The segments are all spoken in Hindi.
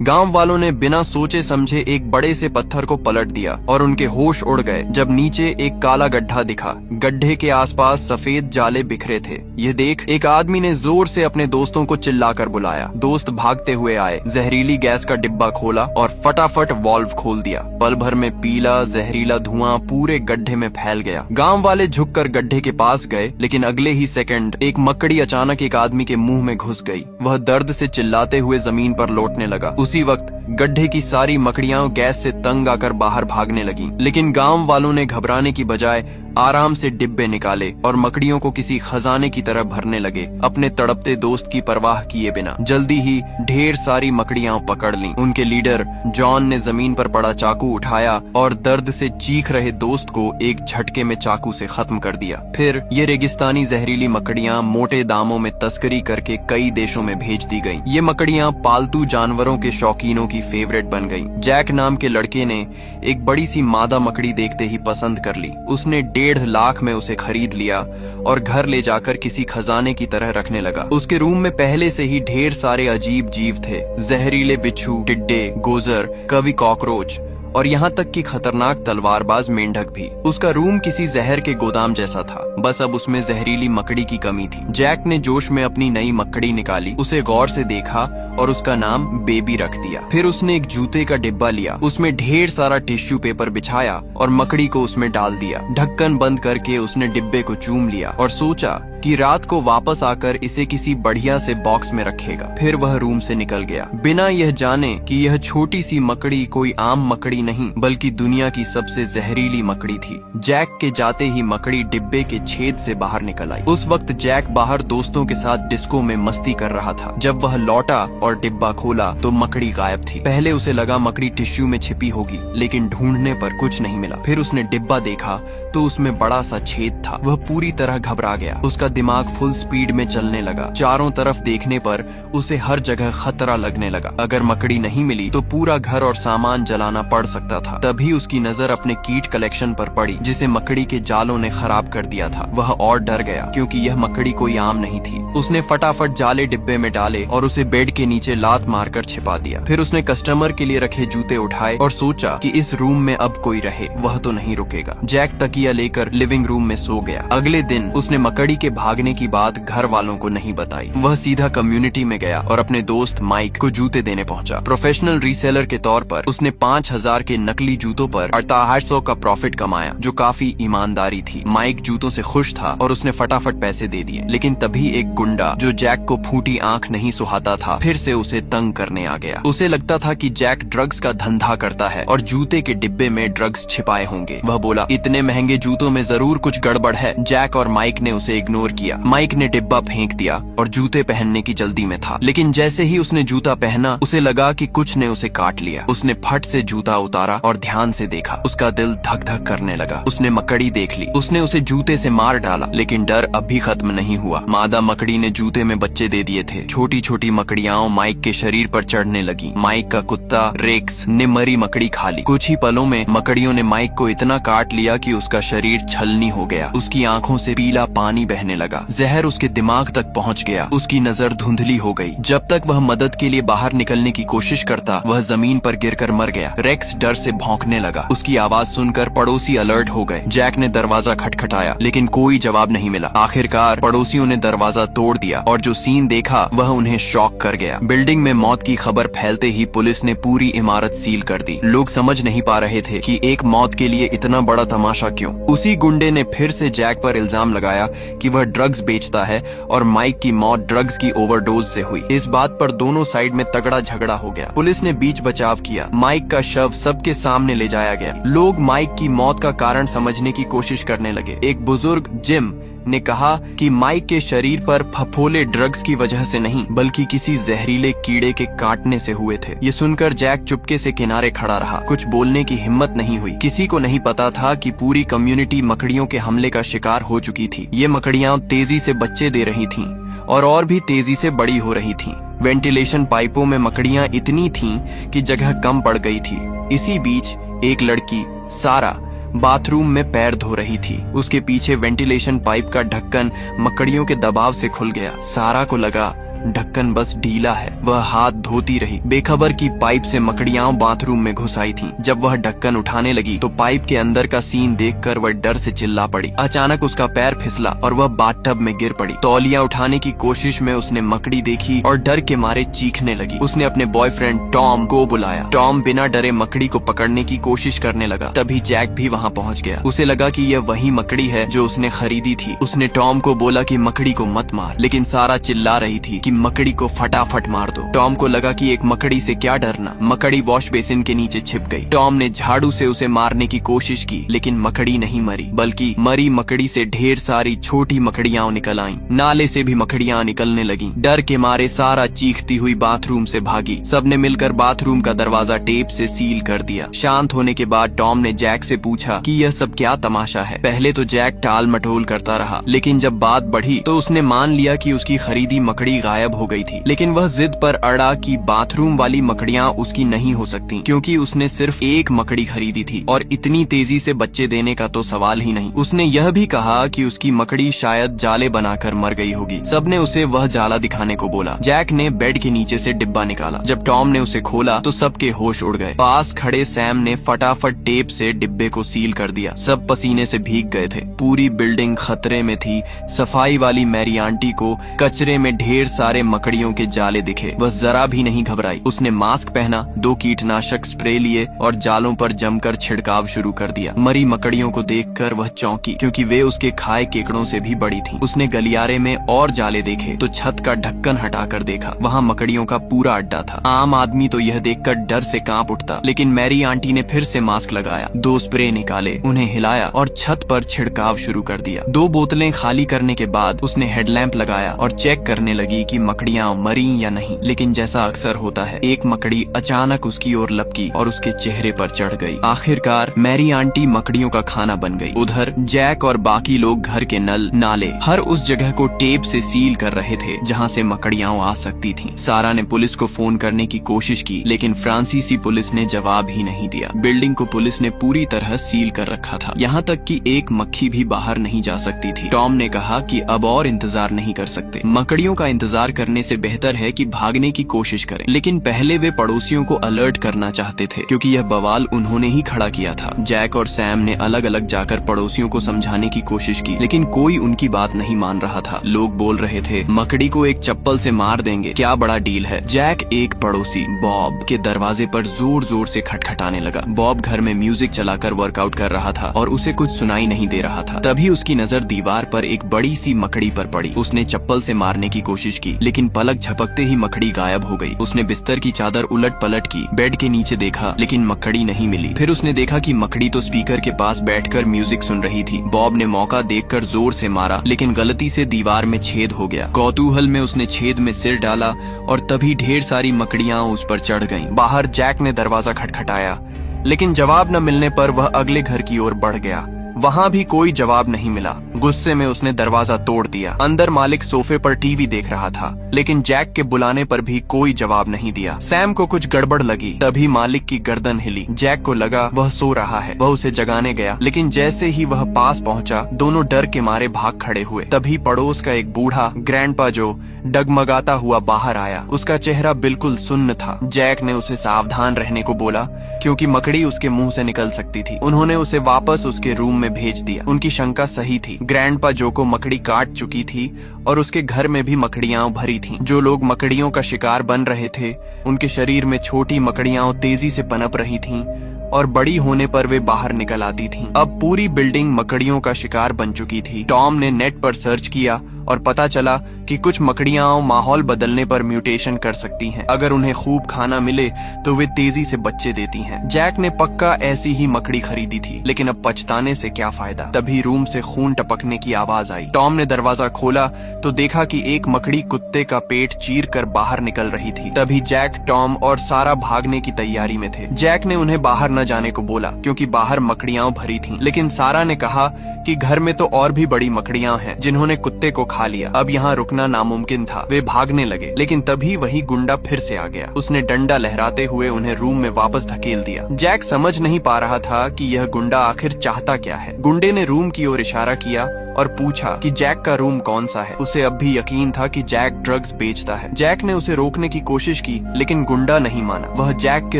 गांव वालों ने बिना सोचे समझे एक बड़े से पत्थर को पलट दिया और उनके होश उड़ गए जब नीचे एक काला गड्ढा दिखा। गड्ढे के आसपास सफेद जाले बिखरे थे। यह देख एक आदमी ने जोर से अपने दोस्तों को चिल्लाकर बुलाया। दोस्त भागते हुए आए, जहरीली गैस का डिब्बा खोला और फटाफट वाल्व खोल दिया। पल भर में पीला जहरीला धुआं पूरे गड्ढे में फैल गया। गांव वाले झुककर गड्ढे के पास गए, लेकिन अगले ही सेकंड एक मकड़ी अचानक एक आदमी के मुंह में घुस गई। वह दर्द से चिल्लाते हुए जमीन पर लौटने लगा। उसी वक्त गड्ढे की सारी मकड़ियां गैस से तंग आकर बाहर भागने लगीं। लेकिन गांव वालों ने घबराने की बजाय आराम से डिब्बे निकाले और मकड़ियों को किसी खजाने की तरह भरने लगे, अपने तड़पते दोस्त की परवाह किए बिना। जल्दी ही ढेर सारी मकड़ियां पकड़ लीं। उनके लीडर जॉन ने जमीन पर पड़ा चाकू उठाया और दर्द से चीख रहे दोस्त को एक झटके में चाकू से खत्म कर दिया। फिर ये रेगिस्तानी जहरीली मकड़ियां मोटे दामों में तस्करी करके कई देशों में भेज दी गईं। ये मकड़ियां पालतू जानवरों के शौकीनों की फेवरेट बन गईं। जैक नाम के लड़के ने एक बड़ी सी मादा मकड़ी देखते ही पसंद कर ली। उसने 1.5 लाख में उसे खरीद लिया और घर ले जाकर किसी खजाने की तरह रखने लगा। उसके रूम में पहले से ही ढेर सारे अजीब जीव थे, जहरीले बिच्छू, टिड्डे, गोजर, कभी कॉकरोच और यहाँ तक कि खतरनाक तलवारबाज मेंढक भी। उसका रूम किसी जहर के गोदाम जैसा था, बस अब उसमें जहरीली मकड़ी की कमी थी। जैक ने जोश में अपनी नई मकड़ी निकाली, उसे गौर से देखा और उसका नाम बेबी रख दिया। फिर उसने एक जूते का डिब्बा लिया, उसमें ढेर सारा टिश्यू पेपर बिछाया और मकड़ी को उसमें डाल दिया। ढक्कन बंद करके उसने डिब्बे को चूम लिया और सोचा कि रात को वापस आकर इसे किसी बढ़िया से बॉक्स में रखेगा। फिर वह रूम से निकल गया, बिना यह जाने कि यह छोटी सी मकड़ी कोई आम मकड़ी नहीं बल्कि दुनिया की सबसे जहरीली मकड़ी थी। जैक के जाते ही मकड़ी डिब्बे के छेद से बाहर निकल आई। उस वक्त जैक बाहर दोस्तों के साथ डिस्को में मस्ती कर रहा था। जब वह लौटा और डिब्बा खोला तो मकड़ी गायब थी। पहले उसे लगा मकड़ी टिश्यू में छिपी होगी, लेकिन ढूंढने पर कुछ नहीं मिला। फिर उसने डिब्बा देखा तो उसमें बड़ा सा छेद था। वह पूरी तरह घबरा गया। उसका दिमाग फुल स्पीड में चलने लगा। चारों तरफ देखने पर उसे हर जगह खतरा लगने लगा। अगर मकड़ी नहीं मिली तो पूरा घर और सामान जलाना पड़ सकता था। तभी उसकी नजर अपने कीट कलेक्शन पर पड़ी, जिसे मकड़ी के जालों ने खराब कर दिया था। वह और डर गया, क्योंकि यह मकड़ी कोई आम नहीं थी। उसने फटाफट जाले डिब्बे में डाले और उसे बेड के नीचे लात मारकर छिपा दिया। फिर उसने कस्टमर के लिए रखे जूते उठाए और सोचा कि इस रूम में अब कोई रहे, वह तो नहीं रुकेगा। जैक तकिया लेकर लिविंग रूम में सो गया। अगले दिन उसने मकड़ी के भागने की बात घर वालों को नहीं बताई। वह सीधा कम्युनिटी में गया और अपने दोस्त माइक को जूते देने पहुंचा। प्रोफेशनल रीसेलर के तौर पर उसने 5000 के नकली जूतों पर 6800 का प्रॉफिट कमाया, जो काफी ईमानदारी थी। माइक जूतों से खुश था और उसने फटाफट पैसे दे दिए। लेकिन तभी एक गुंडा, जो जैक को फूटी आंख नहीं सुहाता था, फिर से उसे तंग करने आ गया। उसे लगता था कि जैक ड्रग्स का धंधा करता है और जूते के डिब्बे में ड्रग्स छिपाए होंगे। वह बोला, इतने महंगे जूतों में जरूर कुछ गड़बड़ है। जैक और माइक ने उसे इग्नोर किया। माइक ने डिब्बा फेंक दिया और जूते पहनने की जल्दी में था। लेकिन जैसे ही उसने जूता पहना, उसे लगा कि कुछ ने उसे काट लिया। उसने फट से जूता उतारा और ध्यान से देखा। उसका दिल धक धक करने लगा। उसने मकड़ी देख ली। उसने उसे जूते से मार डाला, लेकिन डर अभी खत्म नहीं हुआ। मादा मकड़ी ने जूते में बच्चे दे दिए थे। छोटी छोटी मकड़ियां माइक के शरीर पर चढ़ने लगी। माइक का कुत्ता रेक्स ने मरी मकड़ी खा ली। कुछ ही पलों में मकड़ियों ने माइक को इतना काट लिया कि उसका शरीर छलनी हो गया। उसकी आंखों से पीला पानी बहने लगा। जहर उसके दिमाग तक पहुंच गया। उसकी नजर धुंधली हो गई। जब तक वह मदद के लिए बाहर निकलने की कोशिश करता, वह जमीन पर गिरकर मर गया। रेक्स डर से भौंकने लगा। उसकी आवाज सुनकर पड़ोसी अलर्ट हो गए। जैक ने दरवाजा खटखटाया, लेकिन कोई जवाब नहीं मिला। आखिरकार पड़ोसियों ने दरवाजा तोड़ दिया और जो सीन देखा वह उन्हें शॉक कर गया। बिल्डिंग में मौत की खबर फैलते ही पुलिस ने पूरी इमारत सील कर दी। लोग समझ नहीं पा रहे थे कि एक मौत के लिए इतना बड़ा तमाशा क्यों। उसी गुंडे ने फिर से जैक पर इल्जाम लगाया कि वह ड्रग्स बेचता है और माइक की मौत ड्रग्स की ओवरडोज से हुई। इस बात पर दोनों साइड में तगड़ा झगड़ा हो गया। पुलिस ने बीच बचाव किया। माइक का शव सबके सामने ले जाया गया। लोग माइक की मौत का कारण समझने की कोशिश करने लगे। एक बुजुर्ग जिम ने कहा कि माइक के शरीर पर फफोले ड्रग्स की वजह से नहीं, बल्कि किसी जहरीले कीड़े के काटने से हुए थे। ये सुनकर जैक चुपके से किनारे खड़ा रहा। कुछ बोलने की हिम्मत नहीं हुई। किसी को नहीं पता था कि पूरी कम्युनिटी मकड़ियों के हमले का शिकार हो चुकी थी। ये मकड़ियां तेजी से बच्चे दे रही थीं और भी तेजी से बड़ी हो रही थीं। वेंटिलेशन पाइपों में मकड़ियां इतनी थीं कि जगह कम पड़ गई थी। इसी बीच एक लड़की सारा बाथरूम में पैर धो रही थी। उसके पीछे वेंटिलेशन पाइप का ढक्कन मकड़ियों के दबाव से खुल गया। सारा को लगा ढक्कन बस ढीला है। वह हाथ धोती रही, बेखबर कि पाइप से मकड़ियां बाथरूम में घुस आई थीं। जब वह ढक्कन उठाने लगी तो पाइप के अंदर का सीन देखकर वह डर से चिल्ला पड़ी। अचानक उसका पैर फिसला और वह बाथटब में गिर पड़ी। तौलिया उठाने की कोशिश में उसने मकड़ी देखी और डर के मारे चीखने लगी। उसने अपने बॉयफ्रेंड टॉम को बुलाया। टॉम बिना डरे मकड़ी को पकड़ने की कोशिश करने लगा। तभी जैक भी वहाँ पहुँच गया। उसे लगा कि यह वही मकड़ी है जो उसने खरीदी थी। उसने टॉम को बोला कि मकड़ी को मत मार, लेकिन सारा चिल्ला रही थी कि मकड़ी को फटाफट मार दो। टॉम को लगा कि एक मकड़ी से क्या डरना। मकड़ी वॉश बेसिन के नीचे छिप गई। टॉम ने झाड़ू से उसे मारने की कोशिश की, लेकिन मकड़ी नहीं मरी, बल्कि मरी मकड़ी से ढेर सारी छोटी मकड़ियां निकल आईं। नाले से भी मकड़ियां निकलने लगीं। डर के मारे सारा चीखती हुई बाथरूम से भागी। सबने मिलकर बाथरूम का दरवाजा टेप से सील कर दिया। शांत होने के बाद टॉम ने जैक से पूछा कि यह सब क्या तमाशा है। पहले तो जैक टाल मटोल करता रहा, लेकिन जब बात बढ़ी तो उसने मान लिया कि उसकी खरीदी मकड़ी गायब हो गई थी। लेकिन वह जिद पर अड़ा कि बाथरूम वाली मकड़ियां उसकी नहीं हो सकती, क्योंकि उसने सिर्फ एक मकड़ी खरीदी थी और इतनी तेजी से बच्चे देने का तो सवाल ही नहीं। उसने यह भी कहा कि उसकी मकड़ी शायद जाले बनाकर मर गई होगी। सबने उसे वह जाला दिखाने को बोला। जैक ने बेड के नीचे से डिब्बा निकाला। जब टॉम ने उसे खोला तो सबके होश उड़ गए। पास खड़े सैम ने फटाफट टेप से डिब्बे को सील कर दिया। सब पसीने से भीग गए थे। पूरी बिल्डिंग खतरे में थी। सफाई वाली मैरी आंटी को कचरे में ढेर सारे मकड़ियों के जाले दिखे। वह जरा भी नहीं घबराई। उसने मास्क पहना, 2 कीटनाशक स्प्रे लिए और जालों पर जमकर छिड़काव शुरू कर दिया। मरी मकड़ियों को देखकर वह चौंकी, क्योंकि वे उसके खाए केकड़ों से भी बड़ी थीं। उसने गलियारे में और जाले देखे तो छत का ढक्कन हटाकर देखा। वहाँ मकड़ियों का पूरा अड्डा था। आम आदमी तो यह देखकर डर से कांप उठता, लेकिन मैरी आंटी ने फिर से मास्क लगाया, 2 स्प्रे निकाले, उन्हें हिलाया और छत पर छिड़काव शुरू कर दिया। 2 बोतलें खाली करने के बाद उसने हेडलैम्प लगाया और चेक करने लगी कि मकड़ियां मरी या नहीं। लेकिन जैसा अक्सर होता है, एक मकड़ी अचानक उसकी ओर लपकी और उसके चेहरे पर चढ़ गई। आखिरकार मैरी आंटी मकड़ियों का खाना बन गई। उधर जैक और बाकी लोग घर के नल, नाले, हर उस जगह को टेप से सील कर रहे थे जहाँ से मकड़ियां आ सकती थीं। सारा ने पुलिस को फोन करने की कोशिश की, लेकिन फ्रांसीसी पुलिस ने जवाब ही नहीं दिया। बिल्डिंग को पुलिस ने पूरी तरह सील कर रखा था, यहाँ तक कि एक मक्खी भी बाहर नहीं जा सकती थी। टॉम ने कहा कि अब और इंतजार नहीं कर सकते। मकड़ियों का इंतजार करने से बेहतर है कि भागने की कोशिश करें। लेकिन पहले वे पड़ोसियों को अलर्ट करना चाहते थे, क्योंकि यह बवाल उन्होंने ही खड़ा किया था। जैक और सैम ने अलग अलग जाकर पड़ोसियों को समझाने की कोशिश की, लेकिन कोई उनकी बात नहीं मान रहा था। लोग बोल रहे थे, मकड़ी को एक चप्पल से मार देंगे, क्या बड़ा डील है। जैक एक पड़ोसी बॉब के दरवाजे पर जोर जोर से खटखटाने लगा। बॉब घर में म्यूजिक चलाकर वर्कआउट कर रहा था और उसे कुछ सुनाई नहीं दे रहा था। तभी उसकी नजर दीवार पर एक बड़ी सी मकड़ी पर पड़ी। उसने चप्पल से मारने की कोशिश की, लेकिन पलक झपकते ही मकड़ी गायब हो गई। उसने बिस्तर की चादर उलट पलट की, बेड के नीचे देखा, लेकिन मकड़ी नहीं मिली। फिर उसने देखा कि मकड़ी तो स्पीकर के पास बैठकर म्यूजिक सुन रही थी। बॉब ने मौका देखकर जोर से मारा, लेकिन गलती से दीवार में छेद हो गया। कौतूहल में उसने छेद में सिर डाला और तभी ढेर सारी मकड़ियां उस पर चढ़ गईं। बाहर जैक ने दरवाजा खटखटाया, लेकिन जवाब न मिलने पर वह अगले घर की ओर बढ़ गया। वहाँ भी कोई जवाब नहीं मिला। गुस्से में उसने दरवाजा तोड़ दिया। अंदर मालिक सोफे पर टीवी देख रहा था, लेकिन जैक के बुलाने पर भी कोई जवाब नहीं दिया। सैम को कुछ गड़बड़ लगी, तभी मालिक की गर्दन हिली। जैक को लगा वह सो रहा है। वह उसे जगाने गया, लेकिन जैसे ही वह पास पहुंचा, दोनों डर के मारे भाग खड़े हुए। तभी पड़ोस का एक बूढ़ा ग्रैंडपा जो डगमगाता हुआ बाहर आया। उसका चेहरा बिल्कुल सुन्न था। जैक ने उसे सावधान रहने को बोला, क्योंकि मकड़ी उसके मुंह से निकल सकती थी। उन्होंने उसे वापस उसके रूम में भेज दिया। उनकी शंका सही थी। ग्रैंडपा जो को मकड़ी काट चुकी थी और उसके घर में भी मकड़ियां भरी थीं। जो लोग मकड़ियों का शिकार बन रहे थे, उनके शरीर में छोटी मकड़ियां तेजी से पनप रही थीं और बड़ी होने पर वे बाहर निकल आती थीं। अब पूरी बिल्डिंग मकड़ियों का शिकार बन चुकी थी। टॉम ने नेट पर सर्च किया और पता चला कि कुछ मकड़ियां माहौल बदलने पर म्यूटेशन कर सकती हैं। अगर उन्हें खूब खाना मिले तो वे तेजी से बच्चे देती हैं। जैक ने पक्का ऐसी ही मकड़ी खरीदी थी, लेकिन अब पछताने से क्या फायदा। तभी रूम से खून टपकने की आवाज आई। टॉम ने दरवाजा खोला तो देखा कि एक मकड़ी कुत्ते का पेट चीर कर बाहर निकल रही थी। तभी जैक, टॉम और सारा भागने की तैयारी में थे। जैक ने उन्हें बाहर न जाने को बोला, क्योंकि बाहर मकड़ियां भरी थीं। लेकिन सारा ने कहा कि घर में तो और भी बड़ी मकड़ियां हैं जिन्होंने कुत्ते को खा लिया। अब यहाँ रुकना नामुमकिन था। वे भागने लगे, लेकिन तभी वही गुंडा फिर से आ गया। उसने डंडा लहराते हुए उन्हें रूम में वापस धकेल दिया। जैक समझ नहीं पा रहा था कि यह गुंडा आखिर चाहता क्या है। गुंडे ने रूम की ओर इशारा किया और पूछा कि जैक का रूम कौन सा है। उसे अब भी यकीन था कि जैक ड्रग्स बेचता है। जैक ने उसे रोकने की कोशिश की, लेकिन गुंडा नहीं माना। वह जैक के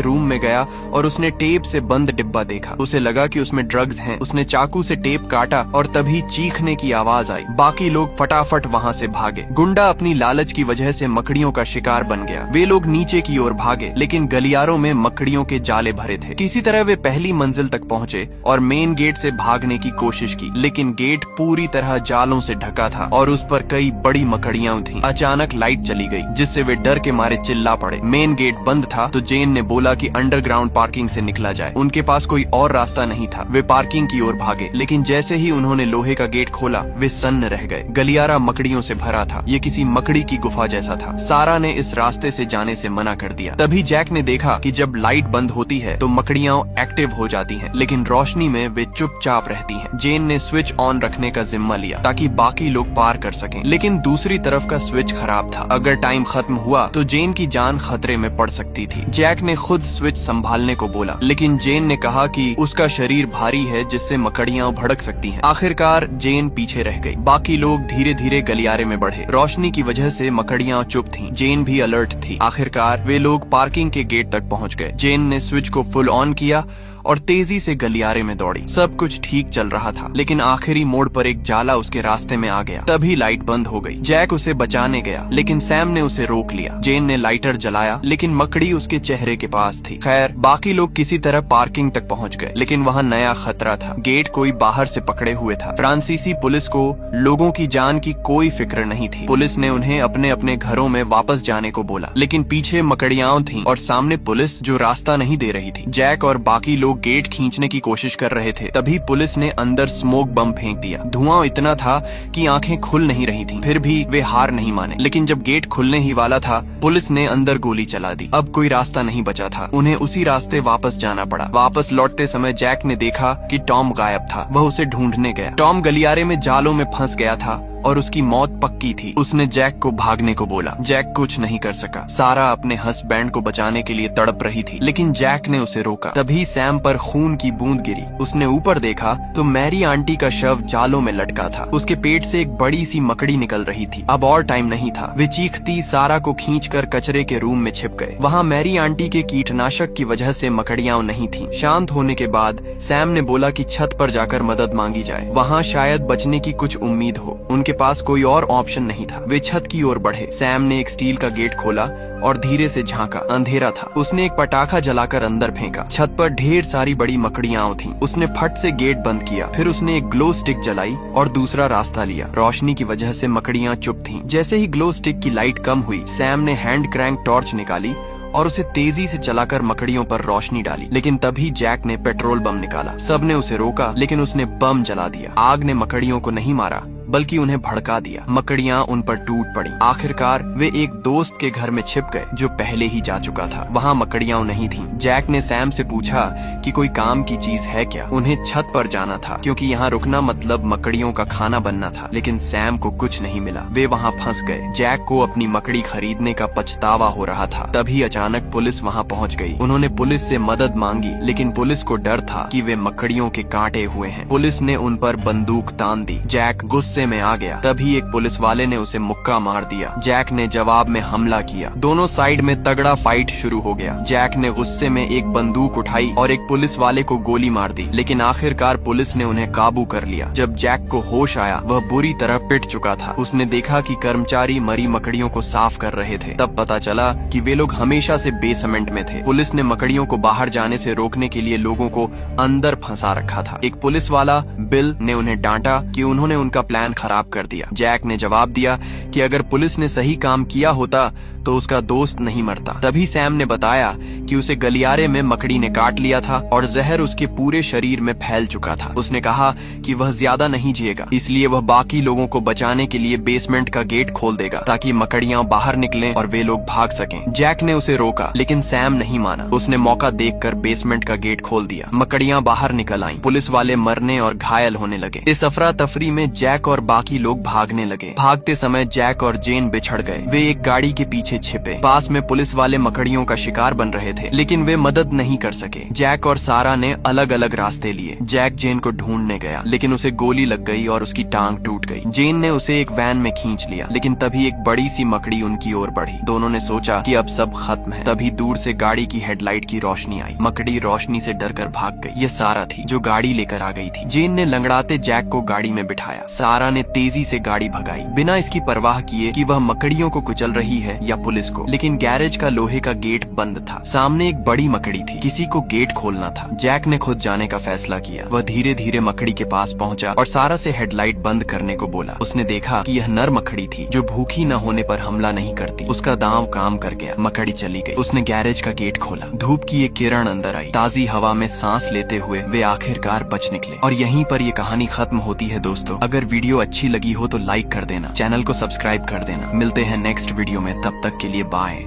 रूम में गया और उसने टेप से बंद डिब्बा देखा। उसे लगा कि उसमें ड्रग्स हैं। उसने चाकू से टेप काटा और तभी चीखने की आवाज आई। बाकी लोग फटाफट वहाँ से भागे। गुंडा अपनी लालच की वजह से मकड़ियों का शिकार बन गया। वे लोग नीचे की ओर भागे, लेकिन गलियारों में मकड़ियों के जाले भरे थे। किसी तरह वे पहली मंजिल तक पहुँचे और मेन गेट से भागने की कोशिश की, लेकिन गेट पूरी तरह जालों से ढका था और उस पर कई बड़ी मकड़ियां थीं। अचानक लाइट चली गई, जिससे वे डर के मारे चिल्ला पड़े। मेन गेट बंद था तो जेन ने बोला कि अंडरग्राउंड पार्किंग से निकला जाए। उनके पास कोई और रास्ता नहीं था। वे पार्किंग की ओर भागे, लेकिन जैसे ही उन्होंने लोहे का गेट खोला, वे सन्न रह गए। गलियारा मकड़ियों से भरा था। ये किसी मकड़ी की गुफा जैसा था। सारा ने इस रास्ते से जाने से मना कर दिया। तभी जैक ने देखा कि जब लाइट बंद होती है तो मकड़ियां एक्टिव हो जाती हैं, लेकिन रोशनी में वे चुपचाप रहती हैं। जेन ने स्विच ऑन रखने का जिम्मा लिया ताकि बाकी लोग पार कर सकें, लेकिन दूसरी तरफ का स्विच खराब था। अगर टाइम खत्म हुआ तो जेन की जान खतरे में पड़ सकती थी। जैक ने खुद स्विच संभालने को बोला, लेकिन जेन ने कहा कि उसका शरीर भारी है, जिससे मकड़ियां भड़क सकती हैं। आखिरकार जेन पीछे रह गई। बाकी लोग धीरे धीरे गलियारे में बढ़े। रोशनी की वजह से मकड़ियां चुप थीं। जेन भी अलर्ट थी। आखिरकार वे लोग पार्किंग के गेट तक पहुंच गए। जेन ने स्विच को फुल ऑन किया और तेजी से गलियारे में दौड़ी। सब कुछ ठीक चल रहा था, लेकिन आखिरी मोड़ पर एक जाला उसके रास्ते में आ गया। तभी लाइट बंद हो गई। जैक उसे बचाने गया, लेकिन सैम ने उसे रोक लिया। जेन ने लाइटर जलाया, लेकिन मकड़ी उसके चेहरे के पास थी। खैर, बाकी लोग किसी तरह पार्किंग तक पहुंच गए, लेकिन वहां नया खतरा था। गेट कोई बाहर से पकड़े हुए था। फ्रांसीसी पुलिस को लोगों की जान की कोई फिक्र नहीं थी। पुलिस ने उन्हें अपने अपने घरों में वापस जाने को बोला, लेकिन पीछे मकड़ियां थीं और सामने पुलिस जो रास्ता नहीं दे रही थी। जैक और बाकी लोग गेट खींचने की कोशिश कर रहे थे। तभी पुलिस ने अंदर स्मोक बम फेंक दिया। धुआं इतना था कि आंखें खुल नहीं रही थीं। फिर भी वे हार नहीं माने, लेकिन जब गेट खुलने ही वाला था, पुलिस ने अंदर गोली चला दी। अब कोई रास्ता नहीं बचा था। उन्हें उसी रास्ते वापस जाना पड़ा। वापस लौटते समय जैक ने देखा कि टॉम गायब था। वह उसे ढूंढने गया। टॉम गलियारे में जालों में फंस गया था और उसकी मौत पक्की थी। उसने जैक को भागने को बोला। जैक कुछ नहीं कर सका। सारा अपने हस्बैंड को बचाने के लिए तड़प रही थी, लेकिन जैक ने उसे रोका। तभी सैम पर खून की बूंद गिरी। उसने ऊपर देखा तो मैरी आंटी का शव जालों में लटका था। उसके पेट से एक बड़ी सी मकड़ी निकल रही थी। अब और टाइम नहीं था। वे चीखती सारा को खींचकर कचरे के रूम में छिप गए। वहाँ मैरी आंटी के कीटनाशक की वजह से मकड़ियां नहीं थीं। शांत होने के बाद सैम ने बोला कि छत पर जाकर मदद मांगी जाए। वहाँ शायद बचने की कुछ उम्मीद हो। उनके पास कोई और ऑप्शन नहीं था। वे छत की ओर बढ़े। सैम ने एक स्टील का गेट खोला और धीरे से झांका। अंधेरा था। उसने एक पटाखा जलाकर अंदर फेंका। छत पर ढेर सारी बड़ी मकड़ियां थीं। उसने फट से गेट बंद किया। फिर उसने एक ग्लो स्टिक जलाई और दूसरा रास्ता लिया। रोशनी की वजह से मकड़ियां चुप थीं। जैसे ही ग्लो स्टिक की लाइट कम हुई, सैम ने हैंड क्रैंक टॉर्च निकाली और उसे तेजी से चलाकर मकड़ियों पर रोशनी डाली। लेकिन तभी जैक ने पेट्रोल बम निकाला। सबने उसे रोका, लेकिन उसने बम जला दिया। आग ने मकड़ियों को नहीं मारा, बल्कि उन्हें भड़का दिया। मकड़ियां उन पर टूट पड़ी। आखिरकार वे एक दोस्त के घर में छिप गए, जो पहले ही जा चुका था। वहाँ मकड़ियां नहीं थीं। जैक ने सैम से पूछा कि कोई काम की चीज है क्या। उन्हें छत पर जाना था, क्योंकि यहाँ रुकना मतलब मकड़ियों का खाना बनना था। लेकिन सैम को कुछ नहीं मिला। वे वहाँ फंस गए। जैक को अपनी मकड़ी खरीदने का पछतावा हो रहा था। तभी अचानक पुलिस वहाँ पहुँच गई। उन्होंने पुलिस से मदद मांगी, लेकिन पुलिस को डर था कि वे मकड़ियों के कांटे हुए हैं। पुलिस ने उन पर बंदूक तान दी। जैक गुस्से में आ गया। तभी एक पुलिस वाले ने उसे मुक्का मार दिया। जैक ने जवाब में हमला किया। दोनों साइड में तगड़ा फाइट शुरू हो गया। जैक ने गुस्से में एक बंदूक उठाई और एक पुलिस वाले को गोली मार दी, लेकिन आखिरकार पुलिस ने उन्हें काबू कर लिया। जब जैक को होश आया, वह बुरी तरह पिट चुका था। उसने देखा कि कर्मचारी मरी मकड़ियों को साफ कर रहे थे। तब पता चला कि वे लोग हमेशा से बेसमेंट में थे। पुलिस ने मकड़ियों को बाहर जाने से रोकने के लिए लोगों को अंदर फंसा रखा था। एक पुलिस वाला बिल ने उन्हें डांटा कि उन्होंने उनका प्लान खराब कर दिया। जैक ने जवाब दिया कि अगर पुलिस ने सही काम किया होता तो उसका दोस्त नहीं मरता। तभी सैम ने बताया कि उसे गलियारे में मकड़ी ने काट लिया था और जहर उसके पूरे शरीर में फैल चुका था। उसने कहा कि वह ज्यादा नहीं जिएगा, इसलिए वह बाकी लोगों को बचाने के लिए बेसमेंट का गेट खोल देगा ताकि मकड़ियां बाहर निकलें और वे लोग भाग सकें। जैक ने उसे रोका, लेकिन सैम नहीं माना। उसने मौका देखकर बेसमेंट का गेट खोल दिया। मकड़ियां बाहर निकल आईं। पुलिस वाले मरने और घायल होने लगे। इस अफरा तफरी में जैक और बाकी लोग भागने लगे। भागते समय जैक और जेन बिछड़ गए। वे एक गाड़ी के पीछे छिपे। पास में पुलिस वाले मकड़ियों का शिकार बन रहे थे, लेकिन वे मदद नहीं कर सके। जैक और सारा ने अलग अलग रास्ते लिए। जैक जेन को ढूंढने गया, लेकिन उसे गोली लग गई और उसकी टांग टूट गई। जेन ने उसे एक वैन में खींच लिया, लेकिन तभी एक बड़ी सी मकड़ी उनकी ओर बढ़ी। दोनों ने सोचा कि अब सब खत्म है। तभी दूर से गाड़ी की हेडलाइट की रोशनी आई। मकड़ी रोशनी से डरकर भाग गई। ये सारा थी जो गाड़ी लेकर आ गई थी। जेन ने लंगड़ाते जैक को गाड़ी में बिठाया। सारा ने तेजी से गाड़ी भगाई, बिना इसकी परवाह किए कि वह मकड़ियों को कुचल रही है या पुलिस को। लेकिन गैरेज का लोहे का गेट बंद था। सामने एक बड़ी मकड़ी थी। किसी को गेट खोलना था। जैक ने खुद जाने का फैसला किया। वह धीरे धीरे मकड़ी के पास पहुंचा और सारा से हेडलाइट बंद करने को बोला। उसने देखा कि यह नर मकड़ी थी जो भूखी न होने पर हमला नहीं करती। उसका दांव काम कर गया। मकड़ी चली गई। उसने गैरेज का गेट खोला। धूप की एक किरण अंदर आई। ताजी हवा में सांस लेते हुए वे आखिरकार बच निकले। और यहीं पर ये कहानी खत्म होती है दोस्तों। अगर वीडियो अच्छी लगी हो तो लाइक कर देना, चैनल को सब्सक्राइब कर देना। मिलते हैं नेक्स्ट वीडियो में, तब तक के लिए बाय।